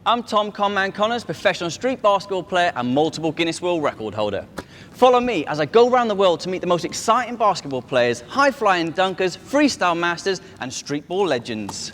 I'm Conman, professional street basketball player and multiple Guinness World Record holder. Follow me as I go around the world to meet the most exciting basketball players, high-flying dunkers, freestyle masters and streetball legends.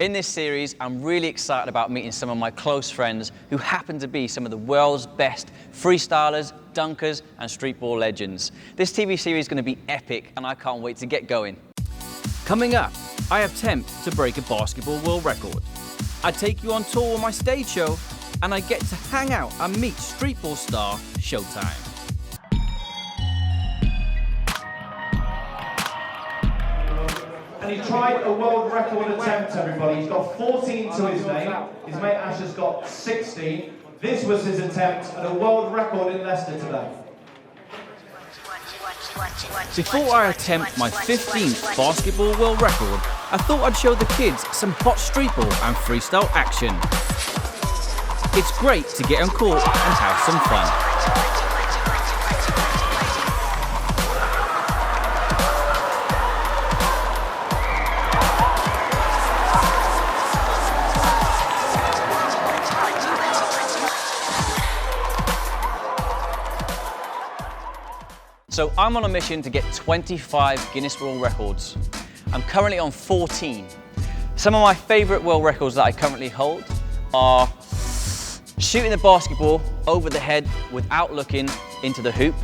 In this series, I'm really excited about meeting some of my close friends who happen to be some of the world's best freestylers, dunkers, and streetball legends. This TV series is going to be epic, and I can't wait to get going. Coming up, I attempt to break a basketball world record. I take you on tour with my stage show, and I get to hang out and meet streetball star Showtime. And he tried a world record attempt, everybody. He's got 14 to his name. His mate Ash has got 16. This was his attempt at a world record in Leicester today. Before I attempt my 15th basketball world record, I thought I'd show the kids some hot streetball and freestyle action. It's great to get on court and have some fun. So I'm on a mission to get 25 Guinness World Records. I'm currently on 14. Some of my favourite world records that I currently hold are shooting the basketball over the head without looking into the hoop.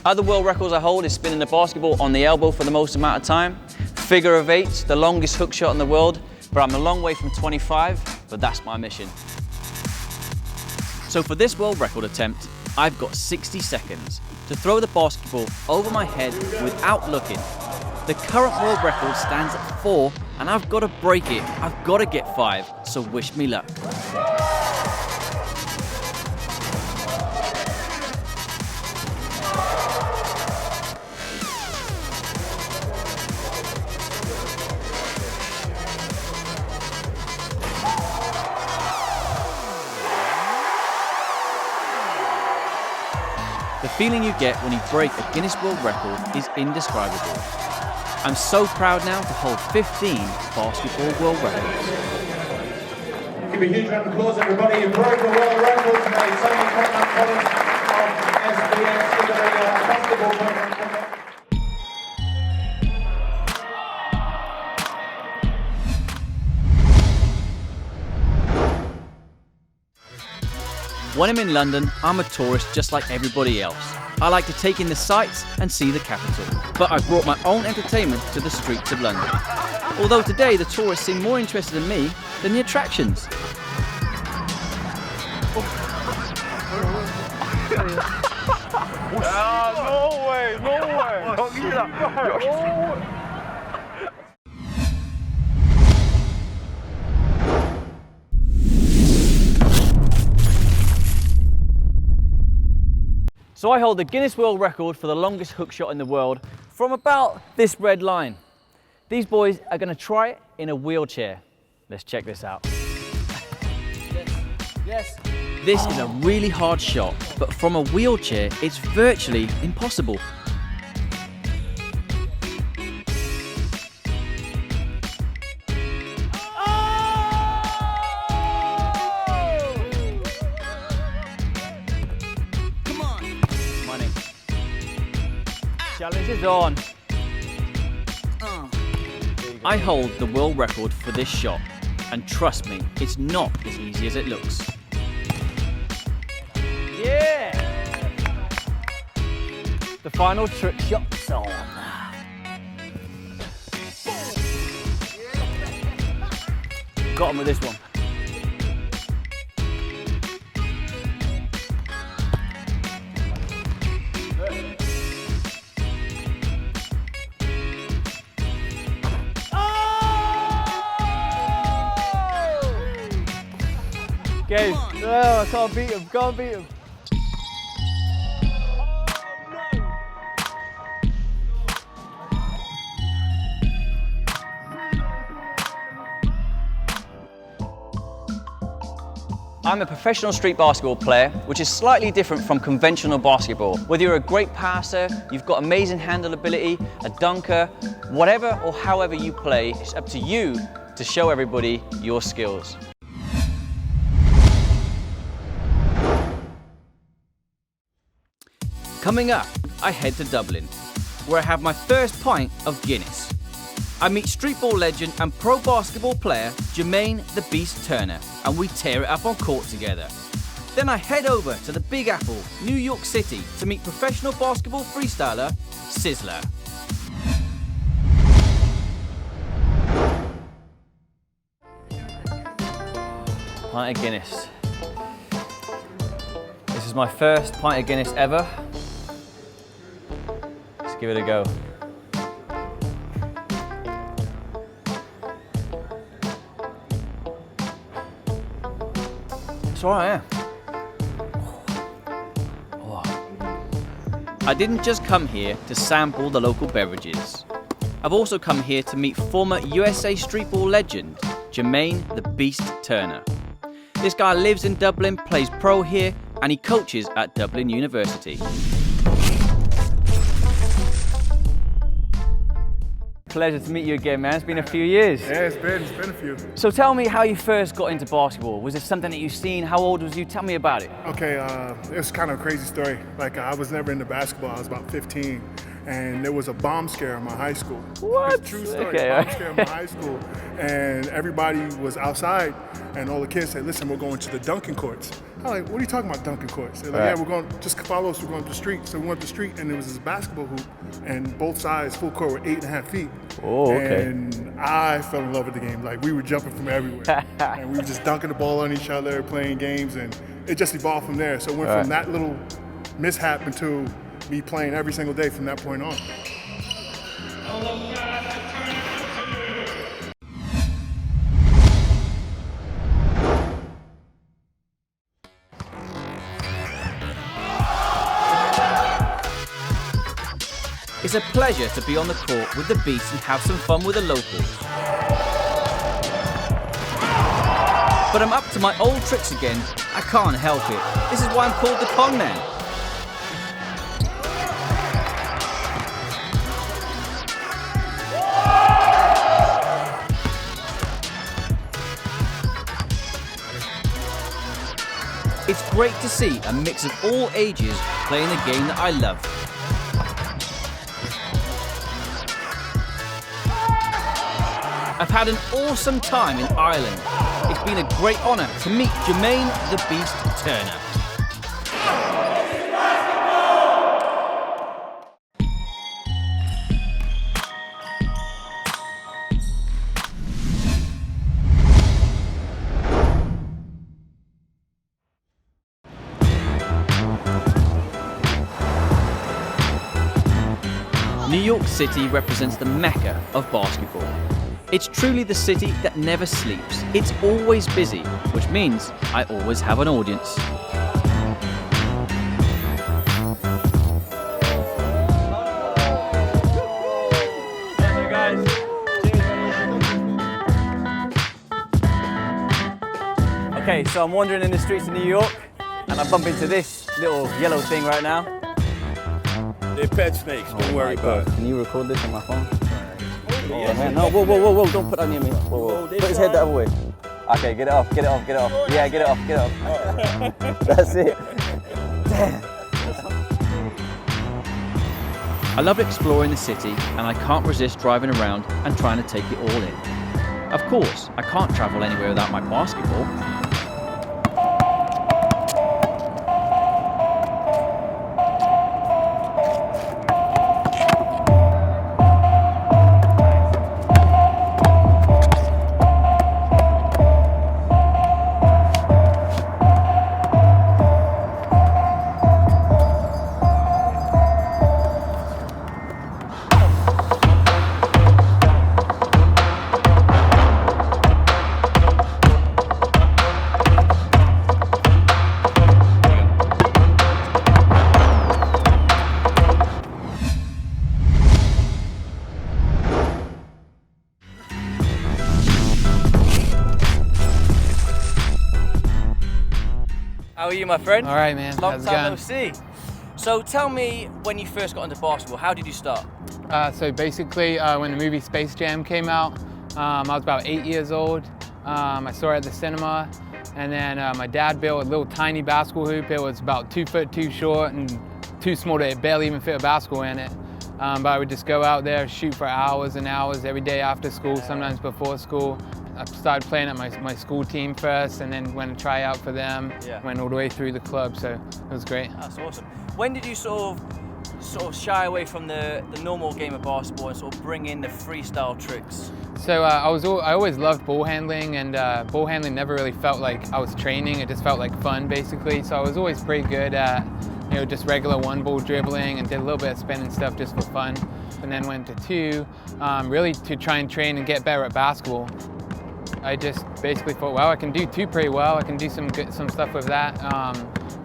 Other world records I hold is spinning the basketball on the elbow for the most amount of time. Figure of eight, the longest hook shot in the world, but I'm a long way from 25, but that's my mission. So for this world record attempt, I've got 60 seconds to throw the basketball over my head without looking. The current world record stands at 4, and I've got to break it. I've got to get 5, so wish me luck. The feeling you get when you break a Guinness World Record is indescribable. I'm so proud now to hold 15 basketball world records. Give a huge round of applause, everybody. You broke the world record today. Tony Conman of SBS. Give a basketball program. When I'm in London, I'm a tourist just like everybody else. I like to take in the sights and see the capital. But I brought my own entertainment to the streets of London. Although today the tourists seem more interested in me than the attractions. No way, no way. Don't do that. So I hold the Guinness World Record for the longest hook shot in the world from about this red line. These boys are going to try it in a wheelchair. Let's check this out. Yes. This is a really hard shot, but from a wheelchair, it's virtually impossible. Challenge is on. I hold the world record for this shot, and trust me, it's not as easy as it looks. Yeah! The final trick shot's on. Got him with this one. Okay, no, I can't beat him, can't beat him. I'm a professional street basketball player, which is slightly different from conventional basketball. Whether you're a great passer, you've got amazing handle ability, a dunker, whatever or however you play, it's up to you to show everybody your skills. Coming up, I head to Dublin, where I have my first pint of Guinness. I meet streetball legend and pro basketball player Jermaine the Beast Turner, and we tear it up on court together. Then I head over to the Big Apple, New York City, to meet professional basketball freestyler Sizzler. Pint of Guinness. This is my first pint of Guinness ever. Let's give it a go. It's alright, yeah. Oh. I didn't just come here to sample the local beverages. I've also come here to meet former USA streetball legend, Jermaine the Beast Turner. This guy lives in Dublin, plays pro here, and he coaches at Dublin University. Pleasure to meet you again, man. It's been a few years. Yeah, it's been a few. So tell me how you first got into basketball. Was it something that you've seen? How old was you? Tell me about it. Okay, it's kind of a crazy story. Like, I was never into basketball. I was about 15, and there was a bomb scare in my high school. What? It's a true story. Okay, Bomb scare in my high school, and everybody was outside, and all the kids said, "Listen, we're going to the dunking courts." I'm like, "What are you talking about, dunking courts?" They're like, Right. "Yeah, we're going. Just follow us. We're going to the street." So we went to the street, and there was this basketball hoop, and both sides, full court, were 8.5 feet. Oh, okay. And I fell in love with the game. Like, we were jumping from everywhere, and we were just dunking the ball on each other, playing games, and it just evolved from there. So it went from that little mishap into me playing every single day from that point on. It's a pleasure to be on the court with the Beast and have some fun with the locals. But I'm up to my old tricks again. I can't help it. This is why I'm called the Conman. It's great to see a mix of all ages playing the game that I love. I've had an awesome time in Ireland. It's been a great honour to meet Jermaine the Beast Turner. New York City represents the mecca of basketball. It's truly the city that never sleeps. It's always busy, which means I always have an audience. Okay, so I'm wandering in the streets of New York and I bump into this little yellow thing right now. They're pet snakes, don't worry about it. Can you record this on my phone? Oh, man, no, whoa, don't put that near me. Whoa. Put his head the other way. Okay, get it off. Yeah, get it off. That's it. Damn. I love exploring the city and I can't resist driving around and trying to take it all in. Of course, I can't travel anywhere without my basketball. How are you, my friend? All right, man. Long How's it time going? no see. So tell me, when you first got into basketball, how did you start? So basically, when the movie Space Jam came out, I was about 8 years old. I saw it at the cinema, and then my dad built a little tiny basketball hoop. It was about 2 foot too short and too small to barely even fit a basketball in it. But I would just go out there, shoot for hours and hours every day after school, sometimes before school. I started playing at my school team first, and then went to try out for them. Went all the way through the club, so it was great. That's awesome. When did you sort of shy away from the normal game of basketball and sort of bring in the freestyle tricks? So I always loved ball handling, and ball handling never really felt like I was training. It just felt like fun, basically. So I was always pretty good at, just regular one ball dribbling, and did a little bit of spinning stuff just for fun. And then went to two, really to try and train and get better at basketball. I just basically thought, well, I can do two pretty well. I can do some stuff with that.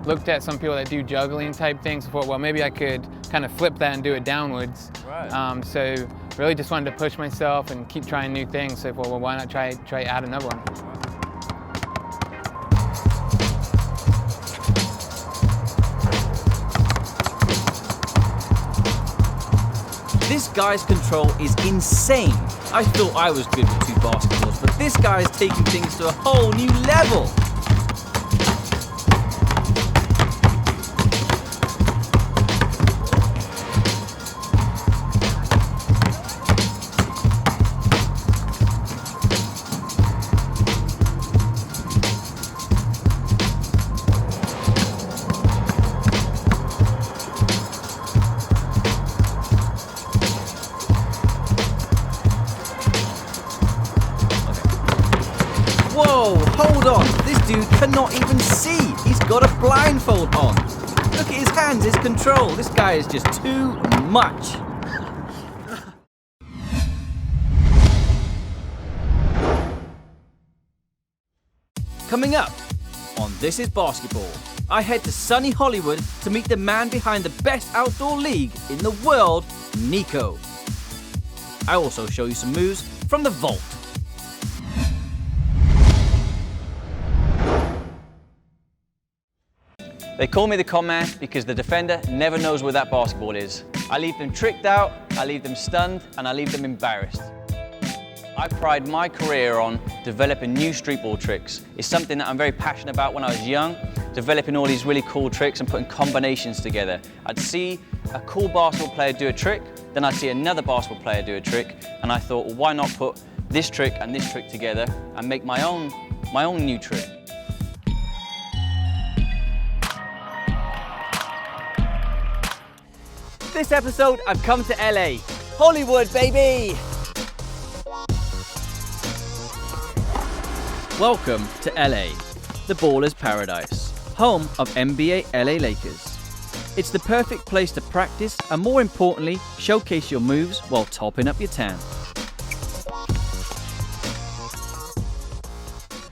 Looked at some people that do juggling type things. I thought, well, maybe I could kind of flip that and do it downwards. Right. So really just wanted to push myself and keep trying new things. So I thought, well, why not try add another one? This guy's control is insane. I thought I was good with two basketballs, but this guy is taking things to a whole new level. Whoa, hold on, this dude cannot even see. He's got a blindfold on. Look at his hands, his control. This guy is just too much. Coming up on This Is Basketball, I head to sunny Hollywood to meet the man behind the best outdoor league in the world, Nico. I also show you some moves from the vault. They call me the Conman because the defender never knows where that basketball is. I leave them tricked out, I leave them stunned, and I leave them embarrassed. I pride my career on developing new streetball tricks. It's something that I'm very passionate about when I was young, developing all these really cool tricks and putting combinations together. I'd see a cool basketball player do a trick, then I'd see another basketball player do a trick, and I thought, well, why not put this trick and this trick together and make my own new trick. This episode, I've come to LA. Hollywood, baby! Welcome to LA, the baller's paradise, home of NBA LA Lakers. It's the perfect place to practice and, more importantly, showcase your moves while topping up your tan.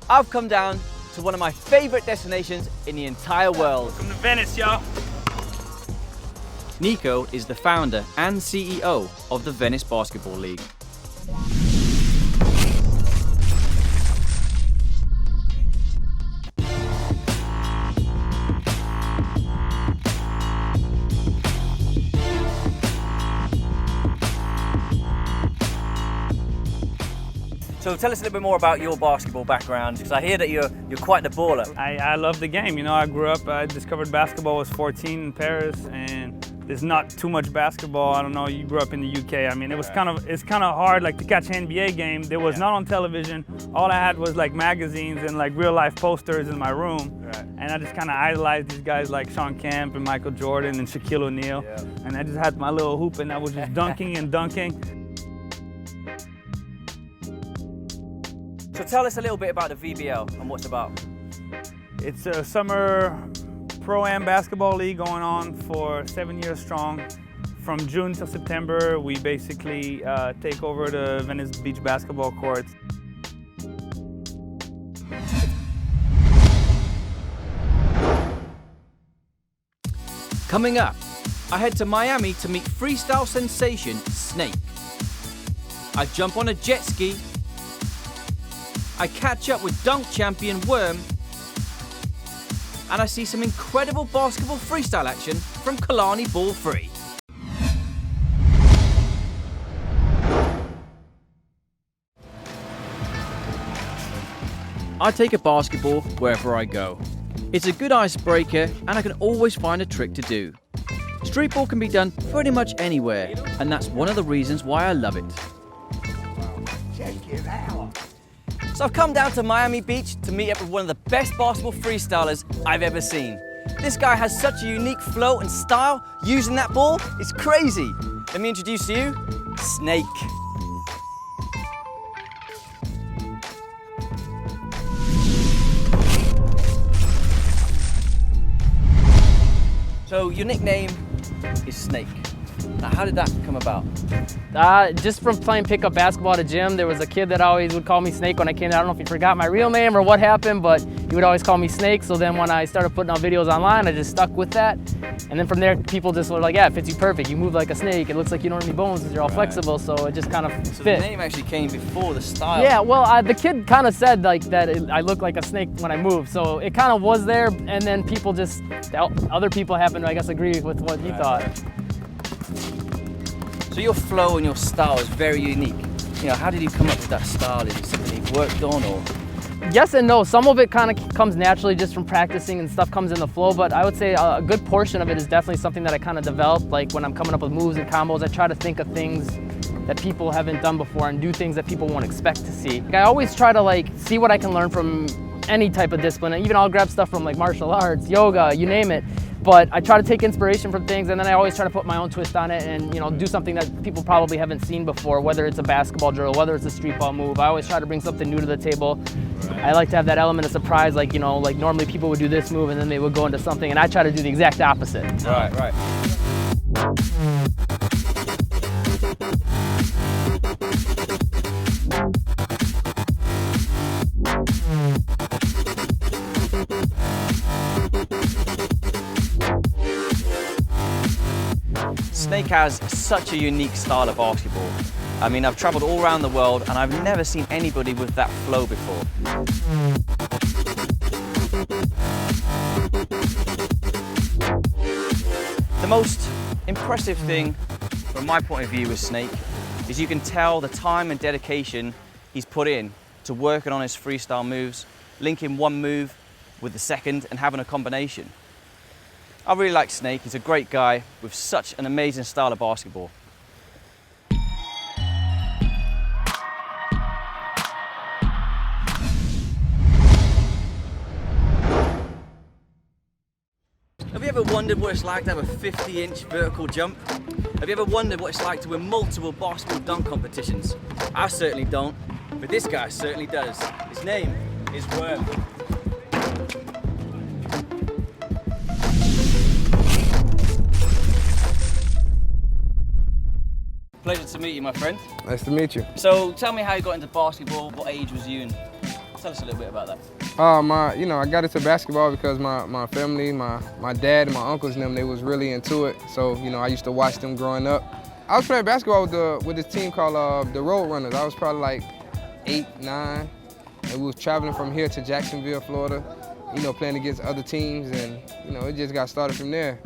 I've come down to one of my favorite destinations in the entire world. Welcome to Venice, y'all. Nico is the founder and CEO of the Venice Basketball League. So tell us a little bit more about your basketball background, because I hear that you're quite the baller. I love the game. I grew up, I discovered basketball when I was 14 in Paris, and there's not too much basketball. I don't know, you grew up in the UK. I mean, it's kind of hard to catch an NBA game. There was not on television. All I had was magazines and real life posters in my room. And I just kind of idolized these guys like Sean Kemp and Michael Jordan and Shaquille O'Neal. And I just had my little hoop and I was just dunking and dunking. So tell us a little bit about the VBL and what it's about. It's a summer Pro-Am basketball league going on for 7 years strong. From June till September, we basically take over the Venice Beach basketball courts. Coming up, I head to Miami to meet freestyle sensation Snake. I jump on a jet ski. I catch up with dunk champion Worm. and I see some incredible basketball freestyle action from Kalani Ball 3. I take a basketball wherever I go. It's a good icebreaker and I can always find a trick to do. Streetball can be done pretty much anywhere, and that's one of the reasons why I love it. Check it out. So I've come down to Miami Beach to meet up with one of the best basketball freestylers I've ever seen. This guy has such a unique flow and style using that ball, it's crazy. Let me introduce to you, Snake. So your nickname is Snake. Now, how did that come about? Just from playing pickup basketball at a gym, there was a kid that always would call me Snake when I came there. I don't know if he forgot my real name or what happened, but he would always call me Snake. So then when I started putting on videos online, I just stuck with that. And then from there, people just were like, yeah, it fits you perfect. You move like a snake. It looks like you don't have any bones because you're all flexible. So it just kind of fit. So the name actually came before the style. Yeah, well, the kid kind of said like that I look like a snake when I move. So it kind of was there. And then people just, other people happened to, I guess, agree with what he thought. So your flow and your style is very unique. You know, how did you come up with that style? Is it something you've worked on, or? Yes and no. Some of it kind of comes naturally just from practicing and stuff comes in the flow, but I would say a good portion of it is definitely something that I kind of developed. Like when I'm coming up with moves and combos, I try to think of things that people haven't done before and do things that people won't expect to see. I always try to like see what I can learn from any type of discipline. Even I'll grab stuff from like martial arts, yoga, you name it. But I try to take inspiration from things, and then I always try to put my own twist on it and, you know, do something that people probably haven't seen before, whether it's a basketball drill, whether it's a street ball move. I always try to bring something new to the table. I like to have that element of surprise, like, you know, like normally people would do this move and then they would go into something, and I try to do the exact opposite. Right, right. Snake has such a unique style of basketball. I mean, I've traveled all around the world and I've never seen anybody with that flow before. The most impressive thing from my point of view with Snake is you can tell the time and dedication he's put in to working on his freestyle moves, linking one move with the second and having a combination. I really like Snake. He's a great guy with such an amazing style of basketball. Have you ever wondered what it's like to have a 50-inch vertical jump? Have you ever wondered what it's like to win multiple basketball dunk competitions? I certainly don't, but this guy certainly does. His name is Worm. Pleasure to meet you, my friend. Nice to meet you. So tell me how you got into basketball, what age was you, and tell us a little bit about that. I got into basketball because my family, my dad and my uncles and them, they was really into it. So, I used to watch them growing up. I was playing basketball with this team called the Road Runners. I was probably like 8, 9, and we was traveling from here to Jacksonville, Florida, playing against other teams, and, it just got started from there.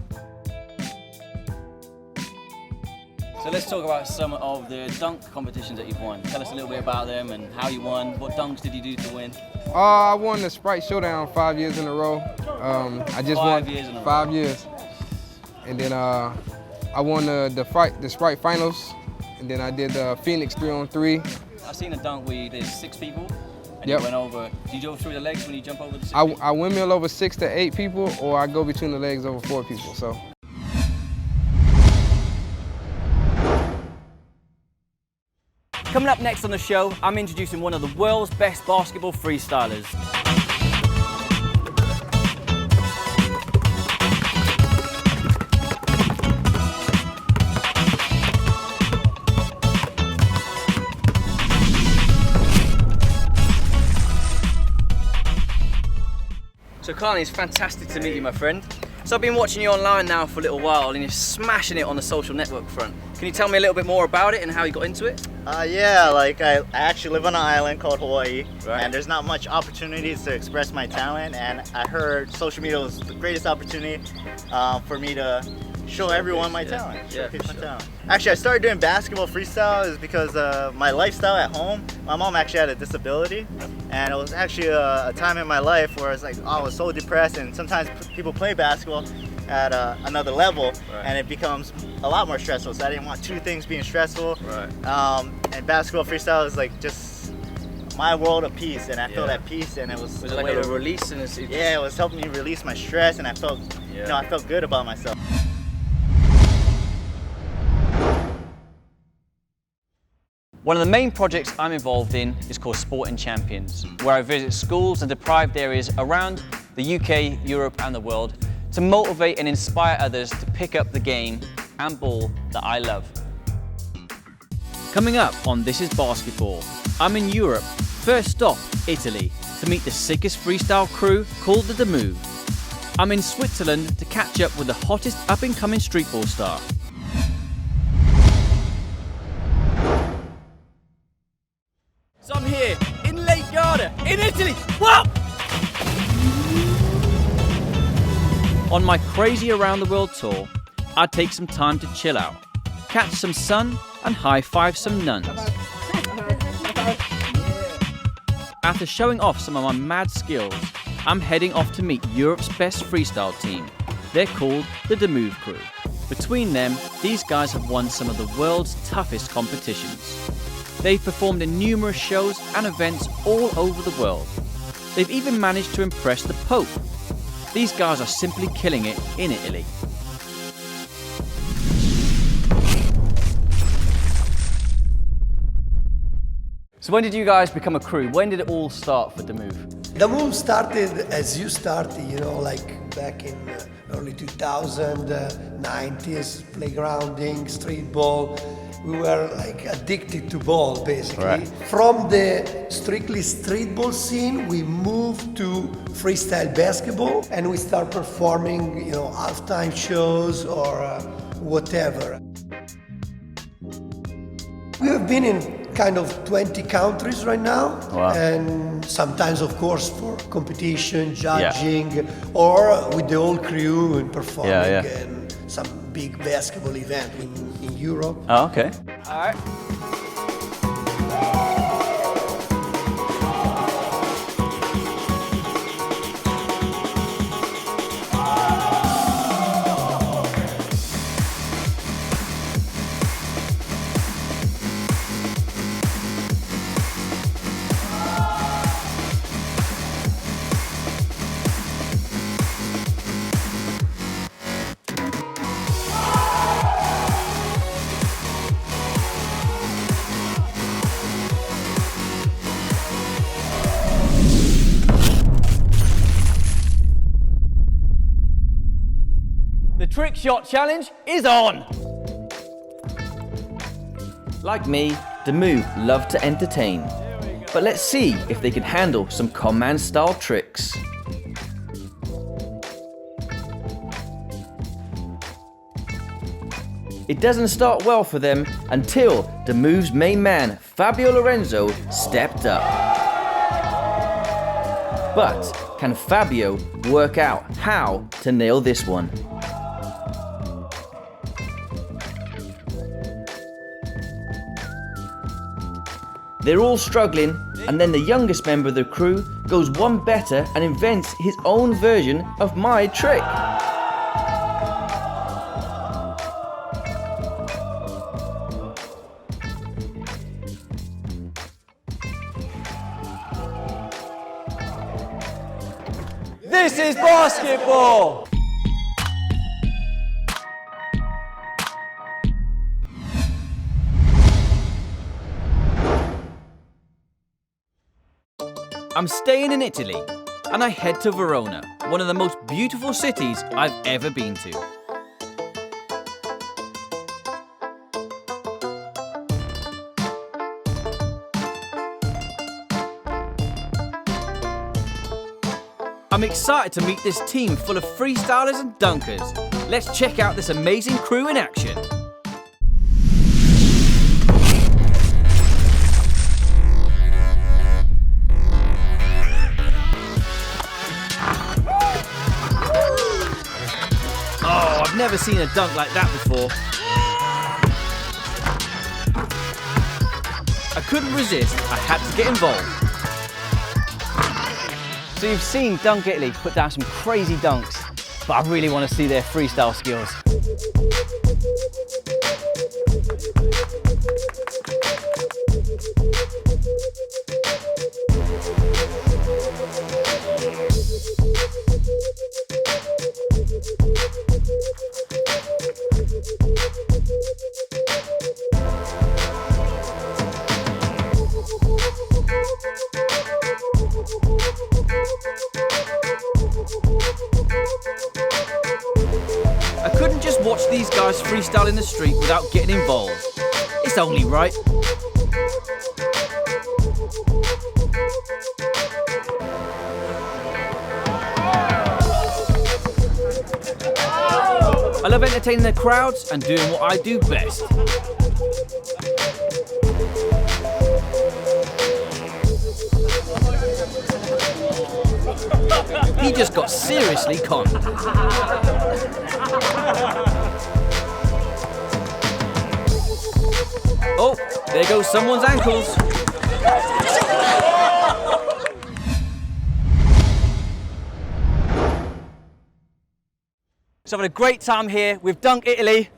So let's talk about some of the dunk competitions that you've won. Tell us a little bit about them and how you won. What dunks did you do to win? I won the Sprite Showdown 5 years in a row. I just won 5 years in a row. 5 years. And then I won the Sprite Finals. And then I did the Phoenix 3-on-3. I've seen a dunk where there's 6 people and Yep. you went over. Do you go through the legs when you jump over the 6 people? I windmill over 6 to 8 people, or I go between the legs over 4 people. So. Coming up next on the show, I'm introducing one of the world's best basketball freestylers. So Kalani, it's fantastic to meet you, my friend. So I've been watching you online now for a little while and you're smashing it on the social network front. Can you tell me a little bit more about it and how you got into it? Yeah, like I actually live on an island called Hawaii, Right. and there's not much opportunities to express my talent, and I heard social media was the greatest opportunity for me to show everyone my talent. Showcase my talent. Actually, I started doing basketball freestyle is because my lifestyle at home. My mom actually had a disability, and it was actually a time in my life where I was like, oh, I was so depressed, and sometimes people play basketball at another level, and it becomes a lot more stressful. So I didn't want two things being stressful. And basketball freestyle is like just my world of peace, and I felt at peace, and it was it like a release? Yeah, it was helping me release my stress, and I felt, you know, I felt good about myself. One of the main projects I'm involved in is called Sporting Champions, where I visit schools and deprived areas around the UK, Europe and the world to motivate and inspire others to pick up the game and ball that I love. Coming up on This Is Basketball, I'm in Europe, first stop Italy, to meet the sickest freestyle crew called the DeMuth. I'm in Switzerland to catch up with the hottest up-and-coming streetball star. So I'm here in Lake Garda, in Italy. Whoa! On my crazy around the world tour, I'd take some time to chill out, catch some sun and high-five some nuns. After showing off some of my mad skills, I'm heading off to meet Europe's best freestyle team. They're called the DeMuth crew. Between them, these guys have won some of the world's toughest competitions. They've performed in numerous shows and events all over the world. They've even managed to impress the Pope. These guys are simply killing it in Italy. So when did you guys become a crew? When did it all start for DeMuth? DeMuth started as you started, you know, like back in early 2000, 90s, playgrounding, street ball. We were like addicted to ball, basically. Right. From the strictly street ball scene, we moved to freestyle basketball, and we start performing, you know, halftime shows or whatever. We have been in kind of 20 countries right now. Wow. And sometimes, of course, for competition, judging, or with the whole crew and performing in some big basketball event in Europe. Oh, okay. All right. The trick shot challenge is on! Like me, DeMuth love to entertain. But let's see if they can handle some Conman style tricks. It doesn't start well for them until DeMuth's main man, Fabio Lorenzo, stepped up. But can Fabio work out how to nail this one? They're all struggling, and then the youngest member of the crew goes one better and invents his own version of my trick. This is basketball! I'm staying in Italy, and I head to Verona, one of the most beautiful cities I've ever been to. I'm I'm excited to meet this team full of freestylers and dunkers. Let's check out this amazing crew in action. Oh, I've never seen a dunk like that before. I couldn't resist, I had to get involved. So you've seen Dunk Italy put down some crazy dunks, but I really want to see their freestyle skills. I couldn't just watch these guys freestyle in the street without getting involved. It's only right. I love entertaining the crowds and doing what I do best. He just got seriously conned. Oh, there goes someone's ankles. So having a great time here with Dunk Italy.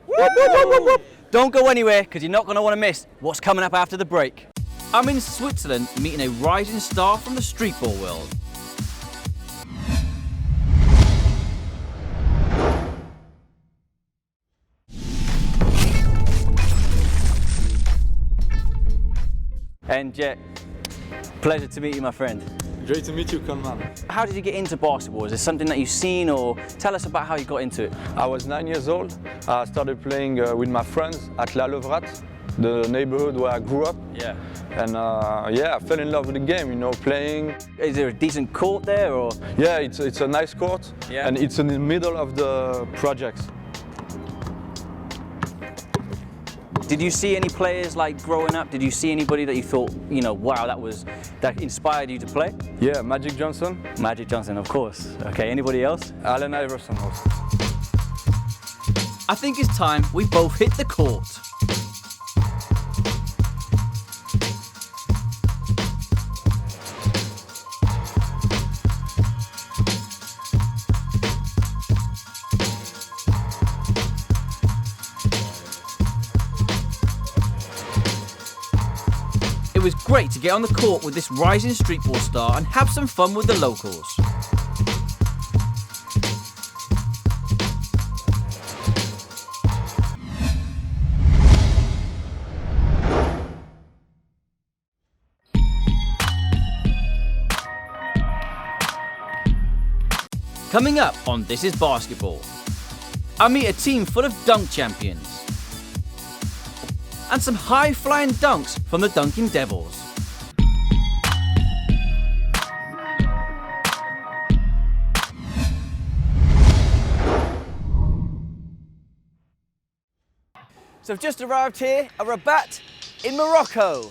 Don't go anywhere because you're not going to want to miss what's coming up after the break. I'm in Switzerland meeting a rising star from the streetball world. And Jet, pleasure to meet you, my friend. Great to meet you, Conman. How did you get into basketball? Is it something that you've seen, or tell us about how you got into it? I was 9 years old. I started playing with my friends at La Levrate, the neighborhood where I grew up. Yeah. And yeah, I fell in love with the game, you know, playing. Is there a decent court there, or? Yeah, it's a nice court, yeah. And it's in the middle of the projects. Did you see any players like growing up? Did you see anybody that you thought, you know, wow, that inspired you to play? Yeah, Magic Johnson. Magic Johnson, of course. Okay, anybody else? Allen Iverson also. I think it's time we both hit the court. It was great to get on the court with this rising streetball star and have some fun with the locals. Coming up on This Is Basketball, I meet a team full of dunk champions and some high-flying dunks from the Dunking Devils. So I've just arrived here at Rabat in Morocco.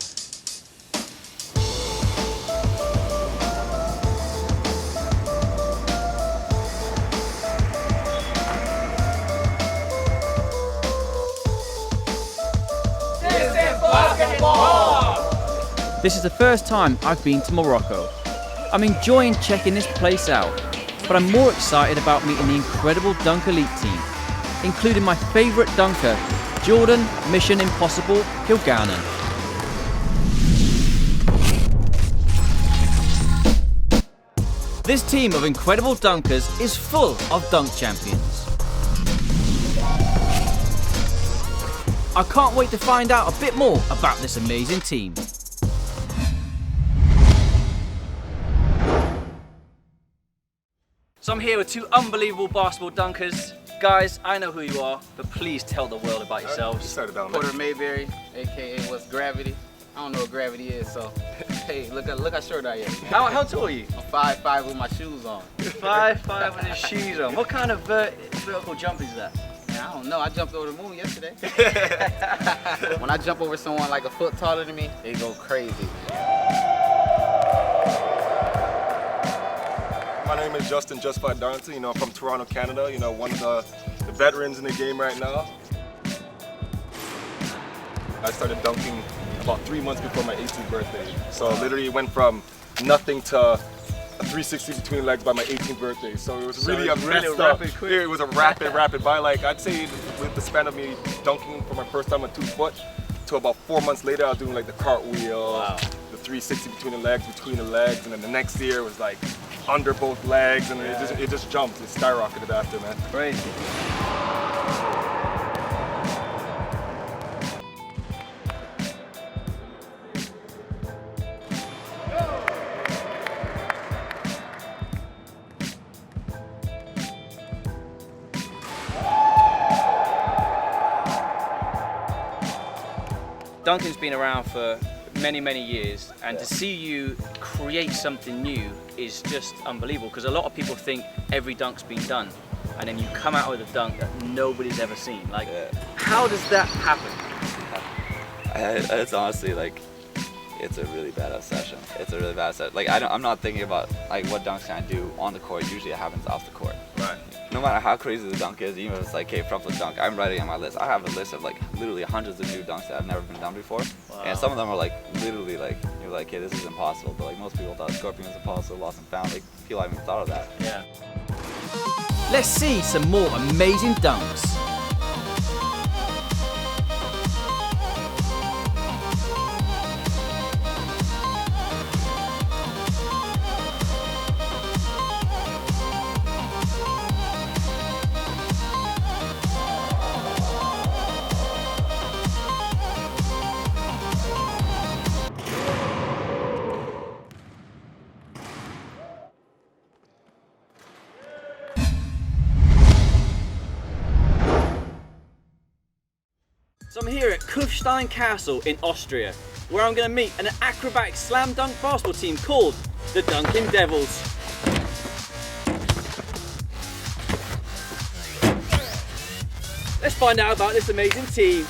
This is the first time I've been to Morocco. I'm enjoying checking this place out, but I'm more excited about meeting the incredible Dunk Elite team, including my favourite dunker, Jordan Mission Impossible Kilgannon. This team of incredible dunkers is full of dunk champions. I can't wait to find out a bit more about this amazing team. So I'm here with two unbelievable basketball dunkers. Guys, I know who you are, but please tell the world about yourselves. Porter Mayberry, aka what's Gravity. I don't know what gravity is, so Hey, look how short I am. How tall are you? I'm 5'5" with my shoes on. 5'5" with his shoes on. What kind of vertical jump is that? Man, I don't know. I jumped over the moon yesterday. When I jump over someone like a foot taller than me, they go crazy. My name is Justin Justfight Darlington. You know, I'm from Toronto, Canada. You know, one of the veterans in the game right now. I started dunking about 3 months before my 18th birthday. So literally it went from nothing to a 360 between legs by my 18th birthday. So it was really it was a rapid by, like, I'd say with the span of me dunking for my first time on 2 foot to about 4 months later, I was doing like the cartwheel, the 360 between the legs, and then the next year was like under both legs, and it just jumped. It skyrocketed after, man. Crazy. Dunking's been around for many years, and to see you create something new is just unbelievable, because a lot of people think every dunk's been done, and then you come out with a dunk that nobody's ever seen. Like, how does that happen? It's honestly like, it's a really badass session. It's a really badass session. Like, I'm not thinking about like what dunks can I do on the court. Usually it happens off the court. Right. No matter how crazy the dunk is, even if it's like, hey, front flip dunk, I'm writing on my list. I have a list of like literally hundreds of new dunks that have never been done before. Wow. And some of them are like literally like, you're like, hey, this is impossible. But like most people thought scorpion was impossible, lost and found. Like people haven't even thought of that. Yeah. Let's see some more amazing dunks. So I'm here at Kufstein Castle in Austria, where I'm going to meet an acrobatic slam dunk basketball team called the Dunking Devils. Let's find out about this amazing team.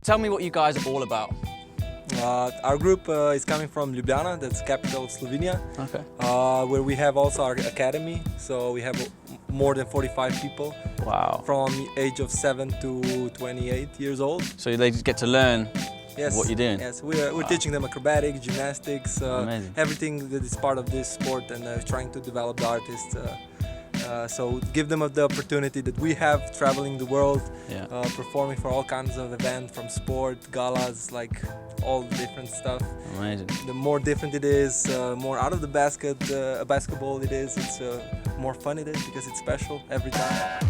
Tell me what you guys are all about. Our group is coming from Ljubljana, that's the capital of Slovenia. Okay. Where we have also our academy, so we have more than 45 people. Wow. From the age of 7 to 28 years old. So they just get to learn what you're doing? Yes, we're teaching them acrobatics, gymnastics, everything that is part of this sport, and trying to develop the artists. So give them the opportunity that we have, traveling the world, performing for all kinds of events, from sport, galas, like all the different stuff. Amazing. The more different it is, more out of the basketball it is, it's more fun it is, because it's special every time.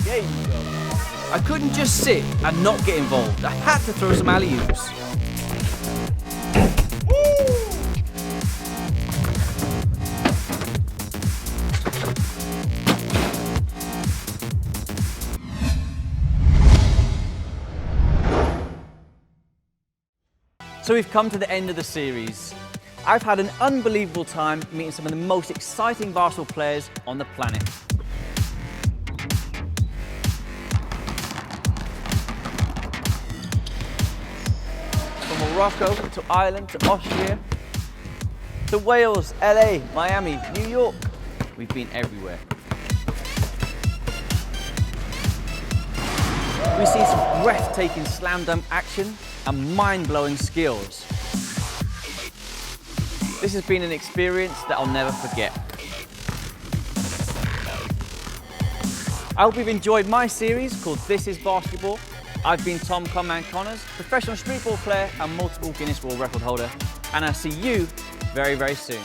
There you go. I couldn't just sit and not get involved. I had to throw some alley-oops. So we've come to the end of the series. I've had an unbelievable time meeting some of the most exciting basketball players on the planet. From Morocco to Ireland to Austria to Wales, LA, Miami, New York. We've been everywhere. We've seen some breathtaking slam dunk action and mind-blowing skills. This has been an experience that I'll never forget. I hope you've enjoyed my series called This is Basketball. I've been Tom Conman Connors, professional streetball player and multiple Guinness World Record holder, and I'll see you very, very soon.